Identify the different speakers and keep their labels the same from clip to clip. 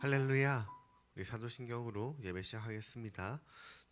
Speaker 1: 할렐루야. 우리 사도신경으로 예배 시작하겠습니다.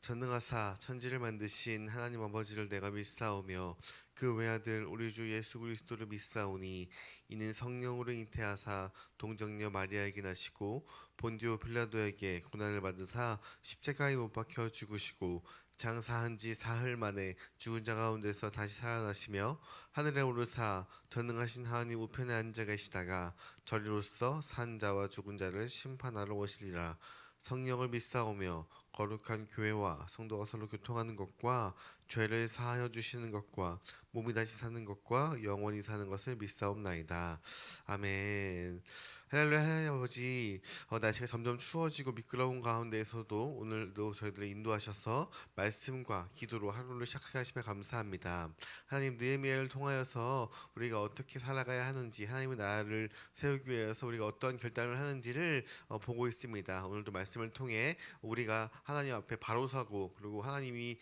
Speaker 1: 전능하사 천지를 만드신 하나님 아버지를 내가 믿사오며 그 외아들 우리 주 예수 그리스도를 믿사오니 이는 성령으로 잉태하사 동정녀 마리아에게 나시고 본디오 빌라도에게 고난을 받으사 십자가에 못 박혀 죽으시고 장사한 지 사흘 만에 죽은 자 가운데서 다시 살아나시며 하늘에 오르사 전능하신 하나님 우편에 앉아 계시다가 저리로서 산 자와 죽은 자를 심판하러 오시리라. 성령을 믿사오며 거룩한 교회와 성도가 서로 교통하는 것과 죄를 사하여 주시는 것과 몸이 다시 사는 것과 영원히 사는 것을 믿사옵나이다. 아멘. 할렐루야. 하나님 아버지, 날씨가 점점 추워지고 미끄러운 가운데에서도 오늘도 저희들을 인도하셔서 말씀과 기도로 하루를 시작하게 하시며 감사합니다. 하나님, 느헤미야를 통하여서 우리가 어떻게 살아가야 하는지, 하나님의 나라를 세우기 위해서 우리가 어떠한 결단을 하는지를 보고 있습니다. 오늘도 말씀을 통해 우리가 하나님 앞에 바로 서고, 그리고 하나님이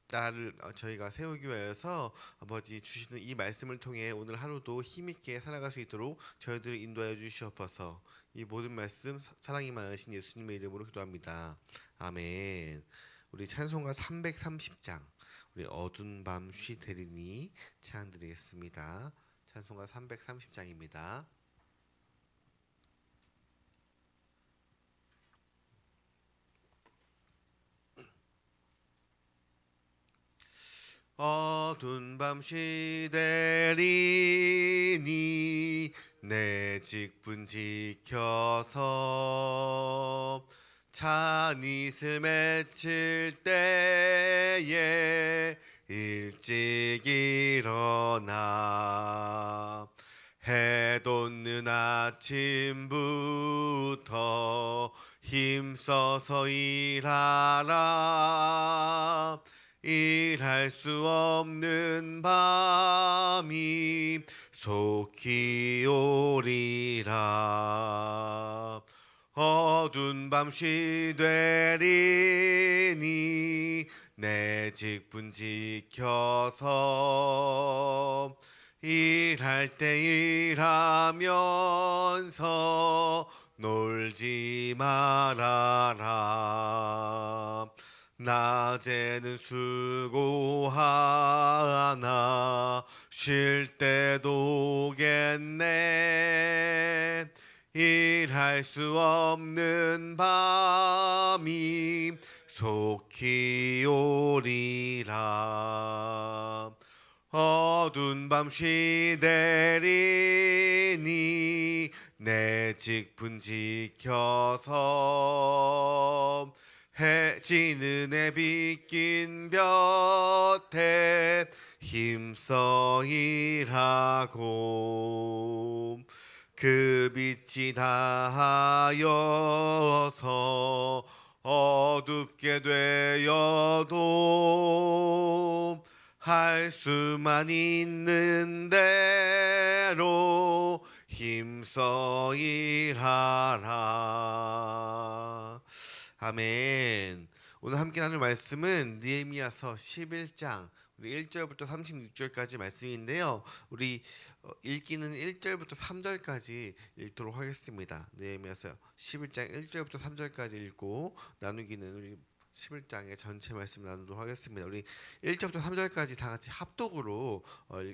Speaker 1: 나를 저희가 세우기 위해서 아버지 주시는 이 말씀을 통해 오늘 하루도 힘있게 살아갈 수 있도록 저희들을 인도하여 주시옵소서. 이 모든 말씀 사랑이 많으신 예수님의 이름으로 기도합니다. 아멘. 우리 찬송가 330장 우리 어두운 밤 쉬되리니 찬양 드리겠습니다. 찬송가 330장입니다. 어두운 밤 쉬되리니 내 직분 지켜서 찬 이슬 맺힐 때에 일찍 일어나 해 돋는 아침부터 힘써서 일하라. 일할 수 없는 밤이 속히 오리라. 어두운 밤 쉬되리니 내 직분 지켜서 일할 때 일하면서 놀지 말아라. 낮에는 수고하나 쉴 때도 오겠네. 일할 수 없는 밤이 속히 오리라. 어두운 밤 쉬되리니 내 직분 지켜서 해지는 해 빗긴 볕에 힘써 일하고 그 빛이 다하여서 어둡게 되어도 할 수만 있는 대로 힘써 일하라. 아멘. 오늘 함께 나눌 말씀은 느헤미야서 11장 우리 1절부터 36절까지 말씀인데요. 우리 읽기는 1절부터 3절까지 읽도록 하겠습니다. 느헤미야서 11장 1절부터 3절까지 읽고 나누기는 우리 11장의 전체 말씀 나누도록 하겠습니다. 우리 1절부터 3절까지 다 같이 합독으로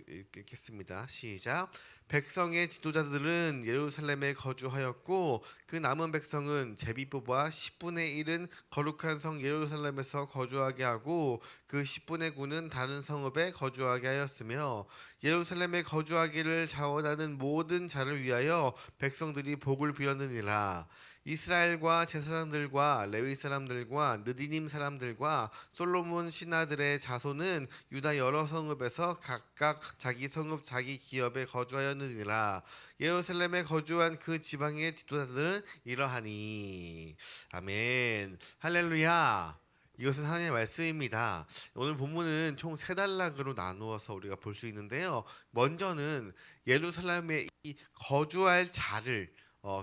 Speaker 1: 읽겠습니다. 시작. 백성의 지도자들은 예루살렘에 거주하였고 그 남은 백성은 제비 뽑아 10분의 1은 거룩한 성 예루살렘에서 거주하게 하고 그 10분의 9는 다른 성읍에 거주하게 하였으며 예루살렘에 거주하기를 자원하는 모든 자를 위하여 백성들이 복을 빌었느니라. 이스라엘과 제사장들과 레위 사람들과 느디님 사람들과 솔로몬 신하들의 자손은 유다 여러 성읍에서 각각 자기 성읍 자기 기업에 거주하였느니라. 예루살렘에 거주한 그 지방의 지도자들은 이러하니. 아멘. 할렐루야. 이것은 하나님의 말씀입니다. 오늘 본문은 총 세 단락으로 나누어서 우리가 볼 수 있는데요. 먼저는 예루살렘에 거주할 자를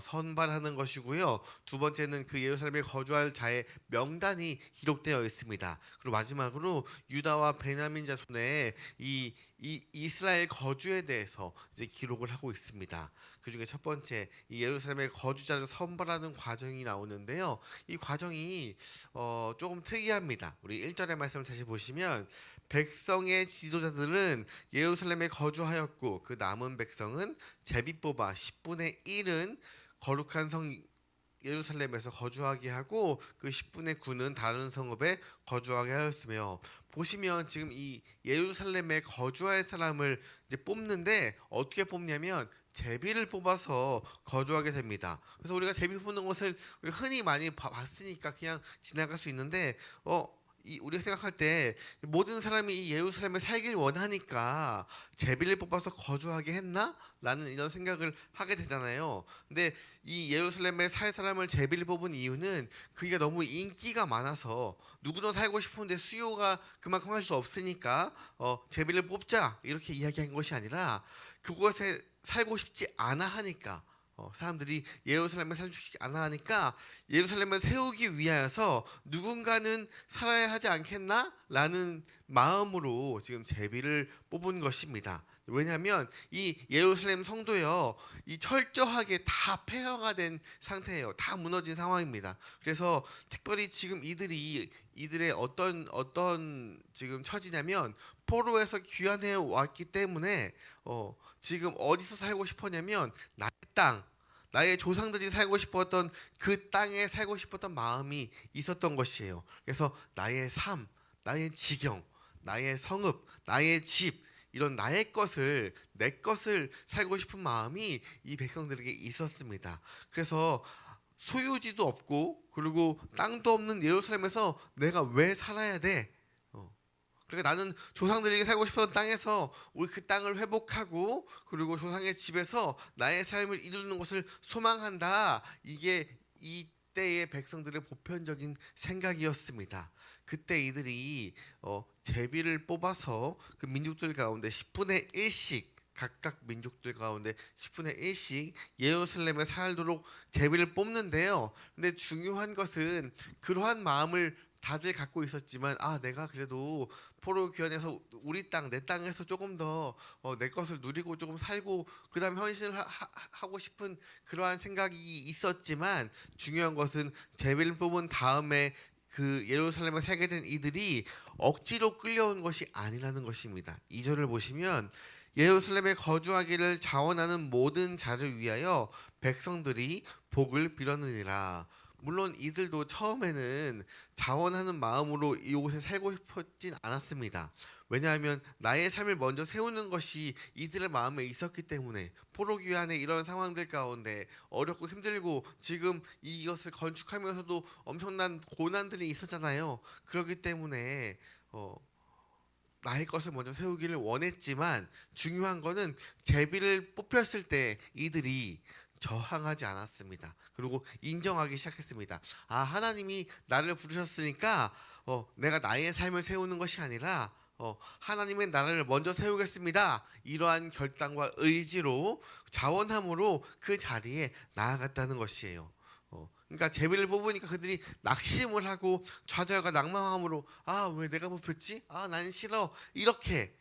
Speaker 1: 선발하는 것이고요. 두 번째는 그 예루살렘에 거주할 자의 명단이 기록되어 있습니다. 그리고 마지막으로 유다와 베냐민 자손의 이 이 이스라엘 거주에 대해서 이제 기록을 하고 있습니다. 그 중에 첫 번째 이 예루살렘의 거주자를 선발하는 과정이 나오는데요. 이 과정이 조금 특이합니다. 우리 1절의 말씀을 다시 보시면 백성의 지도자들은 예루살렘에 거주하였고 그 남은 백성은 제비 뽑아 10분의 1은 거룩한 성 예루살렘에서 거주하게 하고 그 10분의 9는 다른 성읍에 거주하게 하였으며, 보시면 지금 이 예루살렘에 거주할 사람을 이제 뽑는데 어떻게 뽑냐면 제비를 뽑아서 거주하게 됩니다. 그래서 우리가 제비 뽑는 것을 우리가 흔히 많이 봤으니까 그냥 지나갈 수 있는데 우리가 생각할 때 모든 사람이 이 예루살렘에 살길 원하니까 제비를 뽑아서 거주하게 했나? 라는 이런 생각을 하게 되잖아요. 근데 이 예루살렘에 살 사람을 제비를 뽑은 이유는 그게 너무 인기가 많아서 누구나 살고 싶은데 수요가 그만큼 할 수 없으니까 제비를 뽑자 이렇게 이야기한 것이 아니라 그곳에 살고 싶지 않아 하니까, 사람들이 예루살렘에 살고 싶지 않아 하니까 예루살렘을 세우기 위하여서 누군가는 살아야 하지 않겠나? 라는 마음으로 지금 제비를 뽑은 것입니다. 왜냐하면 이 예루살렘 성도요, 이 철저하게 다 폐허가 된 상태예요. 다 무너진 상황입니다. 그래서 특별히 지금 이들의 어떤 지금 처지냐면 포로에서 귀환해 왔기 때문에 지금 어디서 살고 싶었냐면 나의 땅, 나의 조상들이 살고 싶었던 그 땅에 살고 싶었던 마음이 있었던 것이에요. 그래서 나의 삶, 나의 지경, 나의 성읍, 나의 집, 이런 나의 것을, 내 것을 살고 싶은 마음이 이 백성들에게 있었습니다. 그래서 소유지도 없고 그리고 땅도 없는 예루살렘에서 내가 왜 살아야 돼? 그러니까 나는 조상들에게 살고 싶었던 땅에서 우리 그 땅을 회복하고 그리고 조상의 집에서 나의 삶을 이루는 것을 소망한다. 이게 이때의 백성들의 보편적인 생각이었습니다. 그때 이들이 제비를 뽑아서 그 민족들 가운데 10분의 1씩, 각각 민족들 가운데 10분의 1씩 예루살렘에 살도록 제비를 뽑는데요. 근데 중요한 것은 그러한 마음을 다들 갖고 있었지만, 내가 그래도 포로 귀환해서 우리 땅, 내 땅에서 조금 더 내 것을 누리고 조금 살고 그다음 헌신을 하고 싶은 그러한 생각이 있었지만, 중요한 것은 제비를 뽑은 다음에 그 예루살렘에 살게 된 이들이 억지로 끌려온 것이 아니라는 것입니다. 2절을 보시면 예루살렘에 거주하기를 자원하는 모든 자를 위하여 백성들이 복을 빌었느니라. 물론 이들도 처음에는 자원하는 마음으로 이곳에 살고 싶었진 않았습니다. 왜냐하면 나의 삶을 먼저 세우는 것이 이들의 마음에 있었기 때문에, 포로 귀환의 이런 상황들 가운데 어렵고 힘들고 지금 이것을 건축하면서도 엄청난 고난들이 있었잖아요. 그렇기 때문에 나의 것을 먼저 세우기를 원했지만, 중요한 거는 제비를 뽑혔을 때 이들이 저항하지 않았습니다. 그리고 인정하기 시작했습니다. 하나님이 나를 부르셨으니까 내가 나의 삶을 세우는 것이 아니라 하나님의 나라를 먼저 세우겠습니다. 이러한 결단과 의지로, 자원함으로 그 자리에 나아갔다는 것이에요. 그러니까 제비를 뽑으니까 그들이 낙심을 하고 좌절과 낙망함으로 왜 내가 뽑혔지? 난 싫어. 이렇게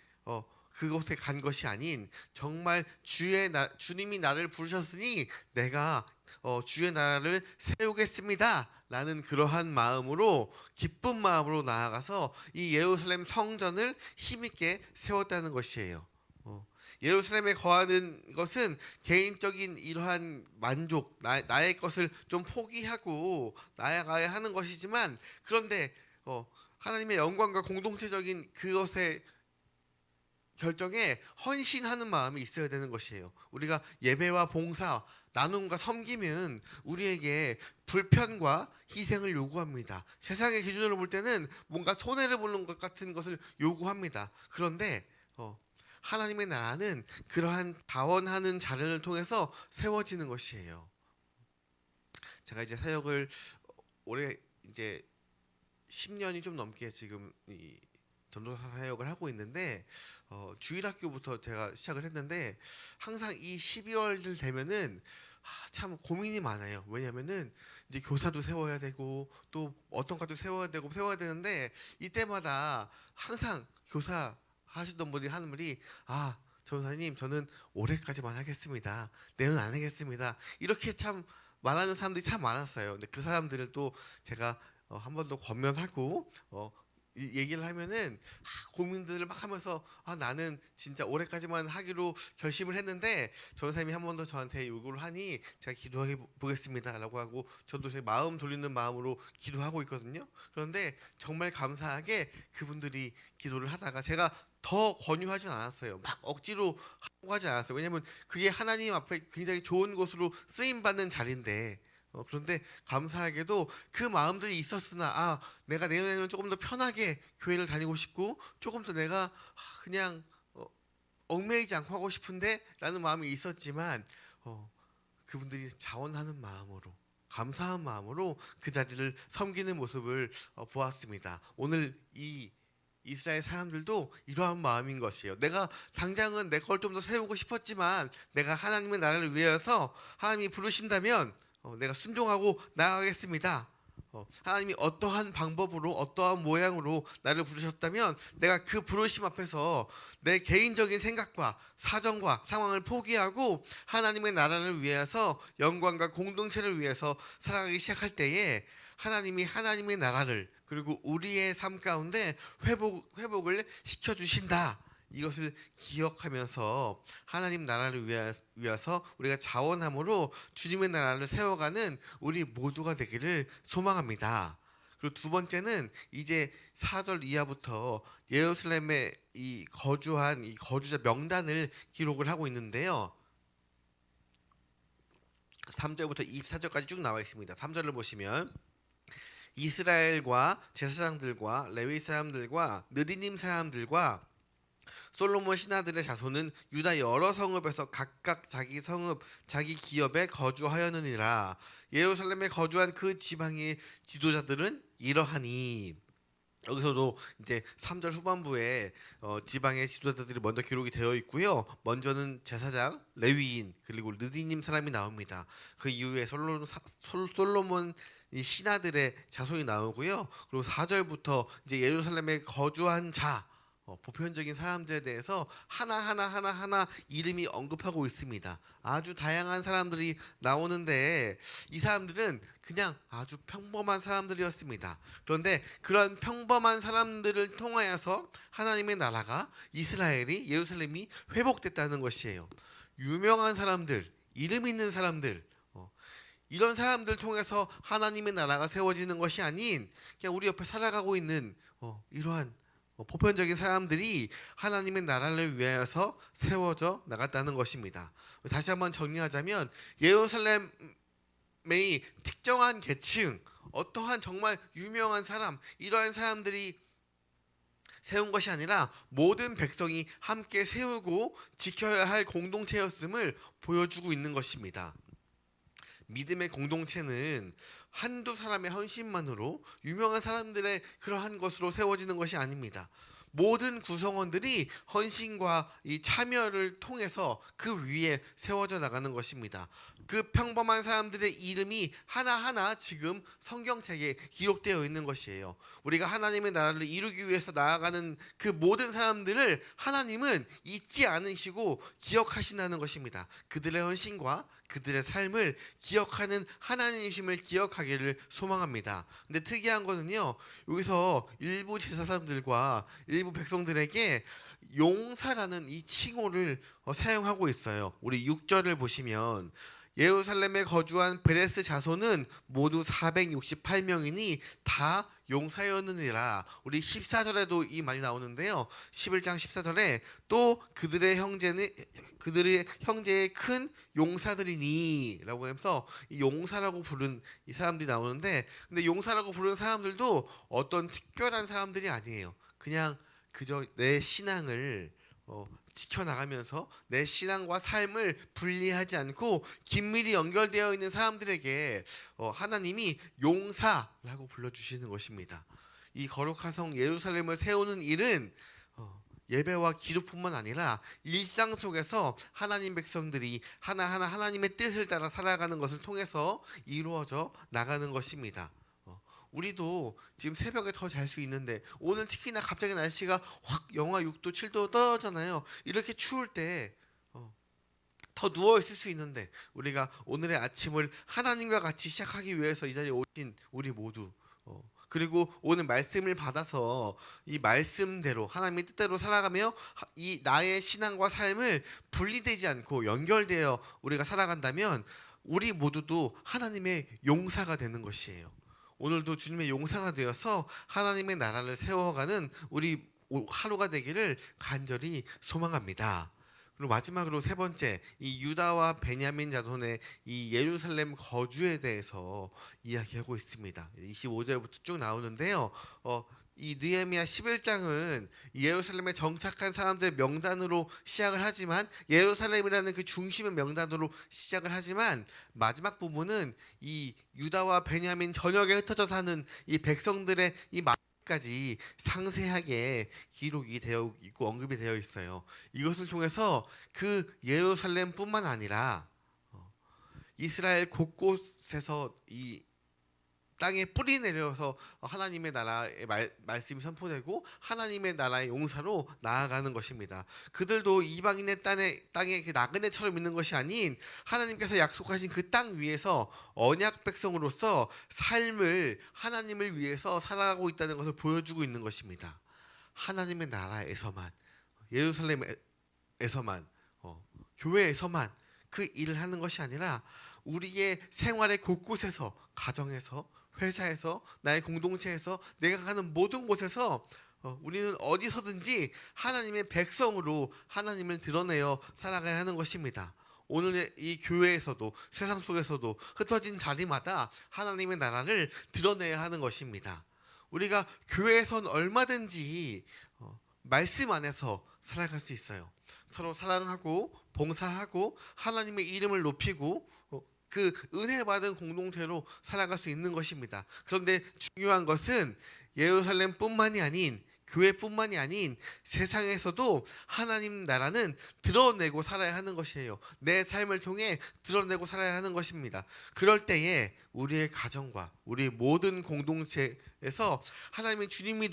Speaker 1: 그곳에 간 것이 아닌, 정말 주님이 나를 부르셨으니 내가 주의 나라를 세우겠습니다 라는 그러한 마음으로, 기쁜 마음으로 나아가서 이 예루살렘 성전을 힘있게 세웠다는 것이에요. 예루살렘에 거하는 것은 개인적인 이러한 만족, 나의 것을 좀 포기하고 나아가야 하는 것이지만, 그런데 하나님의 영광과 공동체적인 그것의 결정에 헌신하는 마음이 있어야 되는 것이에요. 우리가 예배와 봉사, 나눔과 섬김은 우리에게 불편과 희생을 요구합니다. 세상의 기준으로 볼 때는 뭔가 손해를 보는 것 같은 것을 요구합니다. 그런데 하나님의 나라는 그러한 자원하는 자를 통해서 세워지는 것이에요. 제가 이제 사역을 올해 이제 10년이 좀 넘게 지금 이 전도사 사역을 하고 있는데, 주일학교부터 제가 시작을 했는데 항상 이 12월들 되면은 참 고민이 많아요. 왜냐면은 이제 교사도 세워야 되고 또 어떤 과도 세워야 되는데, 이때마다 항상 교사 하시던 분이 하는 말이 전사님 저는 올해까지만 하겠습니다. 내년 안 하겠습니다. 이렇게 참 말하는 사람들이 참 많았어요. 근데 그 사람들을 또 제가 한 번 더 권면하고 얘기를 하면은 고민들을 막 하면서 나는 진짜 올해까지만 하기로 결심을 했는데 전사님이 한 번 더 저한테 요구를 하니 제가 기도해 보겠습니다라고 하고 저도 제 마음 돌리는 마음으로 기도하고 있거든요. 그런데 정말 감사하게 그분들이 기도를 하다가 제가 더 권유하진 않았어요. 막 억지로 하고 하지 않았어요. 왜냐면 그게 하나님 앞에 굉장히 좋은 곳으로 쓰임 받는 자리인데 그런데 감사하게도 그 마음들이 있었으나 내가 내년에는 조금 더 편하게 교회를 다니고 싶고 조금 더 내가 그냥 얽매이지 않고 하고 싶은데 라는 마음이 있었지만 그분들이 자원하는 마음으로 감사한 마음으로 그 자리를 섬기는 모습을 보았습니다. 오늘 이 이스라엘 사람들도 이러한 마음인 것이에요. 내가 당장은 내 걸 좀 더 세우고 싶었지만 내가 하나님의 나라를 위해서 하나님이 부르신다면 내가 순종하고 나아가겠습니다. 하나님이 어떠한 방법으로 어떠한 모양으로 나를 부르셨다면 내가 그 부르심 앞에서 내 개인적인 생각과 사정과 상황을 포기하고 하나님의 나라를 위해서 영광과 공동체를 위해서 살아가기 시작할 때에 하나님이 하나님의 나라를 그리고 우리의 삶 가운데 회복을 시켜주신다. 이것을 기억하면서 하나님 나라를 위해서 우리가 자원함으로 주님의 나라를 세워가는 우리 모두가 되기를 소망합니다. 그리고 두 번째는 이제 4절 이하부터 예루살렘에 이 거주한 이 거주자 명단을 기록을 하고 있는데요. 3절부터 24절까지 쭉 나와 있습니다. 3절을 보시면 이스라엘과 제사장들과 레위 사람들과 느디님 사람들과 솔로몬 신하들의 자손은 유다 여러 성읍에서 각각 자기 성읍 자기 기업에 거주하였느니라. 예루살렘에 거주한 그 지방의 지도자들은 이러하니. 여기서도 이제 3절 후반부에 지방의 지도자들이 먼저 기록이 되어 있고요. 먼저는 제사장, 레위인 그리고 느디님 사람이 나옵니다. 그 이후에 솔로몬 이 신하들의 자손이 나오고요. 그리고 4절부터 이제 예루살렘에 거주한 자 보편적인 사람들에 대해서 하나 이름이 언급하고 있습니다. 아주 다양한 사람들이 나오는데 이 사람들은 그냥 아주 평범한 사람들이었습니다. 그런데 그런 평범한 사람들을 통하여서 하나님의 나라가 이스라엘이 예루살렘이 회복됐다는 것이에요. 유명한 사람들, 이름 있는 사람들 이런 사람들 통해서 하나님의 나라가 세워지는 것이 아닌 그냥 우리 옆에 살아가고 있는 이러한 보편적인 사람들이 하나님의 나라를 위하여서 세워져 나갔다는 것입니다. 다시 한번 정리하자면 예루살렘의 특정한 계층, 어떠한 정말 유명한 사람, 이러한 사람들이 세운 것이 아니라 모든 백성이 함께 세우고 지켜야 할 공동체였음을 보여주고 있는 것입니다. 믿음의 공동체는 한두 사람의 헌신만으로 유명한 사람들의 그러한 것으로 세워지는 것이 아닙니다. 모든 구성원들이 헌신과 이 참여를 통해서 그 위에 세워져 나가는 것입니다. 그 평범한 사람들의 이름이 하나하나 지금 성경책에 기록되어 있는 것이에요. 우리가 하나님의 나라를 이루기 위해서 나아가는 그 모든 사람들을 하나님은 잊지 않으시고 기억하신다는 것입니다. 그들의 헌신과 그들의 삶을 기억하는 하나님이심을 기억하기를 소망합니다. 근데 특이한 거는요. 여기서 일부 제사장들과 일부 백성들에게 용사라는 이 칭호를 사용하고 있어요. 우리 6절을 보시면 예루살렘에 거주한 베레스 자손은 모두 468명이니 다 용사였느니라. 우리 14절에도 이 말이 나오는데요. 11장 14절에 또 그들의 형제의 큰 용사들이니 라고 하면서 이 용사라고 부른 이 사람들이 나오는데 근데 용사라고 부른 사람들도 어떤 특별한 사람들이 아니에요. 그냥 그저 내 신앙을 지켜나가면서 내 신앙과 삶을 분리하지 않고 긴밀히 연결되어 있는 사람들에게 하나님이 용사라고 불러주시는 것입니다. 이 거룩한 성 예루살렘을 세우는 일은 예배와 기도뿐만 아니라 일상 속에서 하나님 백성들이 하나하나 하나님의 뜻을 따라 살아가는 것을 통해서 이루어져 나가는 것입니다. 우리도 지금 새벽에 더 잘 수 있는데 오늘 특히나 갑자기 날씨가 확 영하 6도, 7도 떨어졌잖아요. 이렇게 추울 때 더 누워 있을 수 있는데 우리가 오늘의 아침을 하나님과 같이 시작하기 위해서 이 자리에 오신 우리 모두 그리고 오늘 말씀을 받아서 이 말씀대로 하나님의 뜻대로 살아가며 이 나의 신앙과 삶을 분리되지 않고 연결되어 우리가 살아간다면 우리 모두도 하나님의 용사가 되는 것이에요. 오늘도 주님의 용사가 되어서 하나님의 나라를 세워가는 우리 하루가 되기를 간절히 소망합니다. 그리고 마지막으로 세 번째, 이 유다와 베냐민 자손의 이 예루살렘 거주에 대해서 이야기하고 있습니다. 25절부터 쭉 나오는데요. 이 느헤미야 11장은 예루살렘에 정착한 사람들 명단으로 시작을 하지만 예루살렘이라는 그 중심의 명단으로 시작을 하지만 마지막 부분은 이 유다와 베냐민 전역에 흩어져 사는 이 백성들의 이 까지 상세하게 기록이 되어 있고 언급이 되어 있어요. 이것을 통해서 그 예루살렘뿐만 아니라 이스라엘 곳곳에서 이 땅에 뿌리 내려서 하나님의 나라의 말씀이 선포되고 하나님의 나라의 용사로 나아가는 것입니다. 그들도 이방인의 땅에 그 나그네처럼 있는 것이 아닌 하나님께서 약속하신 그 땅 위에서 언약 백성으로서 삶을 하나님을 위해서 살아가고 있다는 것을 보여주고 있는 것입니다. 하나님의 나라에서만, 예루살렘에서만, 교회에서만 그 일을 하는 것이 아니라 우리의 생활의 곳곳에서, 가정에서, 회사에서, 나의 공동체에서, 내가 가는 모든 곳에서 우리는 어디서든지 하나님의 백성으로 하나님을 드러내어 살아가야 하는 것입니다. 오늘 이 교회에서도 세상 속에서도 흩어진 자리마다 하나님의 나라를 드러내야 하는 것입니다. 우리가 교회에선 얼마든지 말씀 안에서 살아갈 수 있어요. 서로 사랑하고 봉사하고 하나님의 이름을 높이고 그 은혜 받은 공동체로 살아갈 수 있는 것입니다. 그런데 중요한 것은 예루살렘뿐만이 아닌 교회뿐만이 아닌 세상에서도 하나님 나라는 드러내고 살아야 하는 것이에요. 내 삶을 통해 드러내고 살아야 하는 것입니다. 그럴 때에 우리의 가정과 우리 모든 공동체에서 하나님의 주님이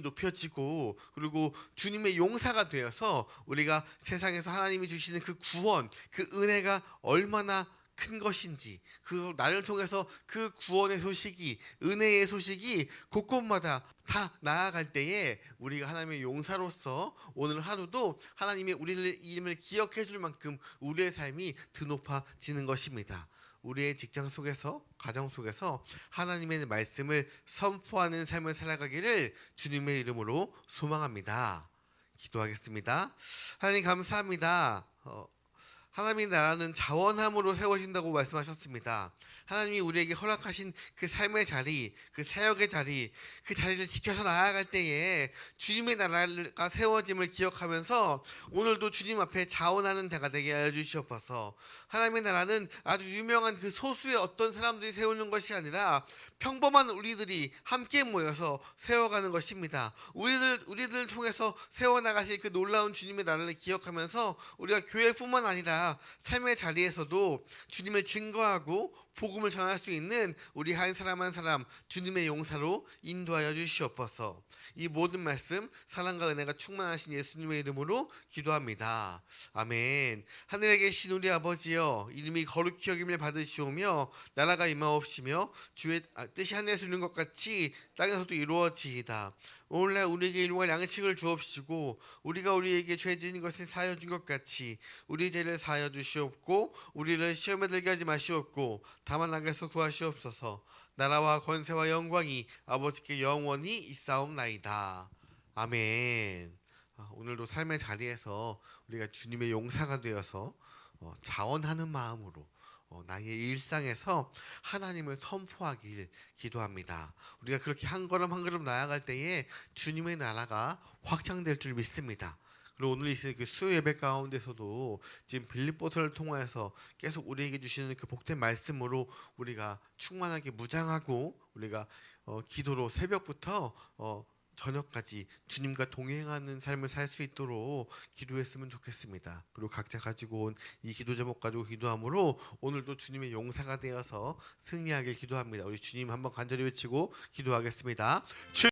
Speaker 1: 높여지고 그리고 주님의 용사가 되어서 우리가 세상에서 하나님이 주시는 그 구원, 그 은혜가 얼마나 큰 것인지 그 나를 통해서 그 구원의 소식이 은혜의 소식이 곳곳마다 다 나아갈 때에 우리가 하나님의 용사로서 오늘 하루도 하나님의 우리의 이름을 기억해 줄 만큼 우리의 삶이 드높아지는 것입니다. 우리의 직장 속에서 가정 속에서 하나님의 말씀을 선포하는 삶을 살아가기를 주님의 이름으로 소망합니다. 기도하겠습니다. 하나님 감사합니다. 하나님의 나라는 자원함으로 세워진다고 말씀하셨습니다. 하나님이 우리에게 허락하신 그 삶의 자리, 그 사역의 자리, 그 자리를 지켜서 나아갈 때에 주님의 나라가 세워짐을 기억하면서 오늘도 주님 앞에 자원하는 자가 되게 하여 주시옵소서. 하나님의 나라는 아주 유명한 그 소수의 어떤 사람들이 세우는 것이 아니라 평범한 우리들이 함께 모여서 세워가는 것입니다. 우리들 통해서 세워나가실 그 놀라운 주님의 나라를 기억하면서 우리가 교회뿐만 아니라 삶의 자리에서도 주님을 증거하고 복음을 전할 수 있는 우리 한 사람 한 사람 주님의 용사로 인도하여 주시옵소서. 이 모든 말씀 사랑과 은혜가 충만하신 예수님의 이름으로 기도합니다. 아멘. 하늘에 계신 우리 아버지여, 이름이 거룩히 여김을 받으시오며 나라가 임하옵시며 주의 뜻이 하늘에서 이루는 것 같이 땅에서도 이루어지이다. 오늘날 우리에게 일용할 양식을 주옵시고 우리가 우리에게 죄 지은 것을 사하여 준 것 같이 우리 죄를 사하여 주시옵고 우리를 시험에 들게 하지 마시옵고 다만 악에서 구하시옵소서. 나라와 권세와 영광이 아버지께 영원히 있사옵나이다. 아멘. 오늘도 삶의 자리에서 우리가 주님의 용사가 되어서 자원하는 마음으로 나의 일상에서 하나님을 선포하길 기도합니다. 우리가 그렇게 한 걸음 한 걸음 나아갈 때에 주님의 나라가 확장될 줄 믿습니다. 그리고 오늘 있는 그 수요 예배 가운데서도 지금 빌립보서를 통하여서 계속 우리에게 주시는 그 복된 말씀으로 우리가 충만하게 무장하고 우리가 기도로 새벽부터 저녁까지 주님과 동행하는 삶을 살 수 있도록 기도했으면 좋겠습니다. 그리고 각자 가지고 온 이 기도 제목 가지고 기도함으로 오늘도 주님의 용사가 되어서 승리하길 기도합니다. 우리 주님 한번 간절히 외치고 기도하겠습니다.